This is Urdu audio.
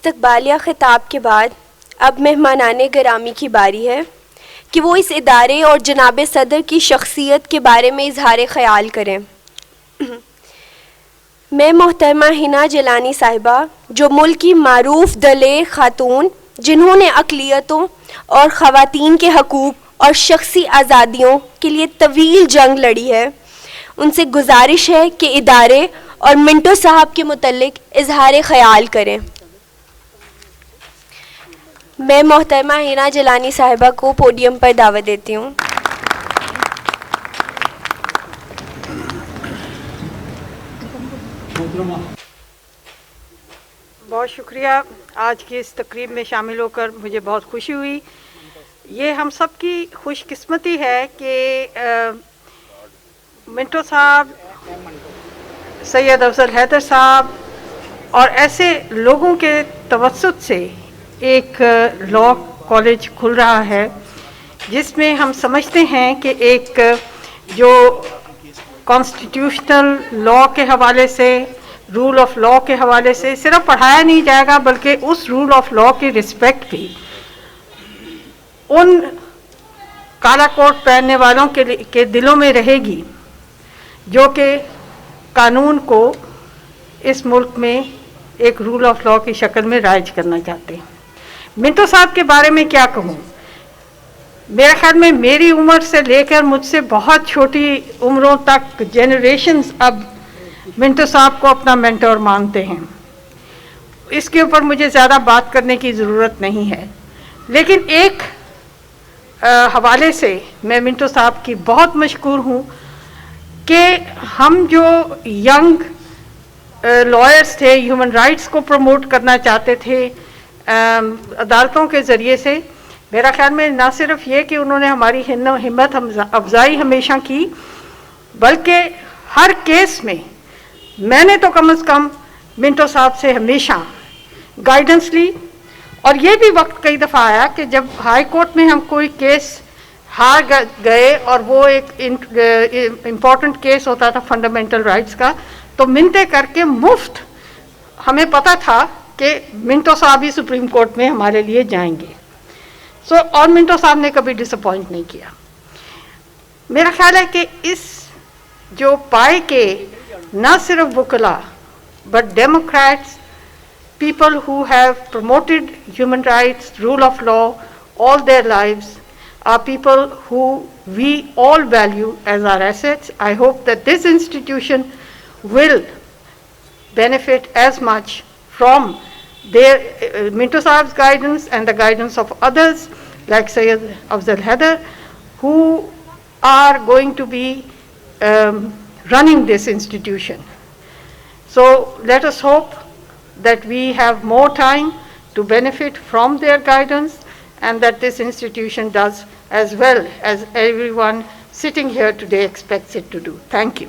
استقبالیہ خطاب کے بعد اب مہمانان گرامی کی باری ہے کہ وہ اس ادارے اور جناب صدر کی شخصیت کے بارے میں اظہار خیال کریں۔ میں محترمہ حنا جیلانی صاحبہ، جو ملک کی معروف دلیر خاتون جنہوں نے اقلیتوں اور خواتین کے حقوق اور شخصی آزادیوں کے لیے طویل جنگ لڑی ہے، ان سے گزارش ہے کہ ادارے اور منٹو صاحب کے متعلق اظہار خیال کریں۔ میں محترمہ حنا جیلانی صاحبہ کو پوڈیم پر دعوت دیتی ہوں۔ بہت شکریہ، آج کی اس تقریب میں شامل ہو کر مجھے بہت خوشی ہوئی۔ یہ ہم سب کی خوش قسمتی ہے کہ منٹو صاحب، سید افضل حیدر صاحب اور ایسے لوگوں کے توسط سے ایک لاء کالج کھل رہا ہے جس میں ہم سمجھتے ہیں کہ ایک جو کانسٹیٹیوشنل لاء کے حوالے سے، رول آف لاء کے حوالے سے صرف پڑھایا نہیں جائے گا بلکہ اس رول آف لاء کی رسپیکٹ بھی ان کالا کوٹ پہننے والوں کے دلوں میں رہے گی جو کہ قانون کو اس ملک میں ایک رول آف لاء کی شکل میں رائج کرنا چاہتے ہیں۔ منٹو صاحب کے بارے میں کیا کہوں؟ میرے خیال میں میری عمر سے لے کر مجھ سے بہت چھوٹی عمروں تک جنریشنز اب منٹو صاحب کو اپنا مینٹور مانتے ہیں۔ اس کے اوپر مجھے زیادہ بات کرنے کی ضرورت نہیں ہے، لیکن ایک حوالے سے میں منٹو صاحب کی بہت مشکور ہوں کہ ہم جو ینگ لائرز تھے، ہیومن رائٹس کو پروموٹ کرنا چاہتے تھے عدالتوں کے ذریعے سے، میرا خیال میں نہ صرف یہ کہ انہوں نے ہماری ہمت افزائی ہمیشہ کی، بلکہ ہر کیس میں میں نے تو کم از کم منٹو صاحب سے ہمیشہ گائیڈنس لی۔ اور یہ بھی وقت کئی دفعہ آیا کہ جب ہائی کورٹ میں ہم کوئی کیس ہار گئے اور وہ ایک امپورٹنٹ کیس ہوتا تھا فنڈامنٹل رائٹس کا، تو منتیں کر کے مفت، ہمیں پتہ تھا کہ منٹو صاحب ہی سپریم کورٹ میں ہمارے لیے جائیں گے۔ اور منٹو صاحب نے کبھی ڈس اپوائنٹ نہیں کیا۔ میرا خیال ہے کہ اس جو پائے کے نہ صرف وکلا but democrats, people who have promoted human rights, rule of law all their lives, are people who we all value as our assets. I hope that this institution will benefit as much from their Minto Sahab's guidance and the guidance of others like Sayyid Afzal Haider, who are going to be running this institution. So let us hope that we have more time to benefit from their guidance and that this institution does as well as everyone sitting here today expects it to do. Thank you.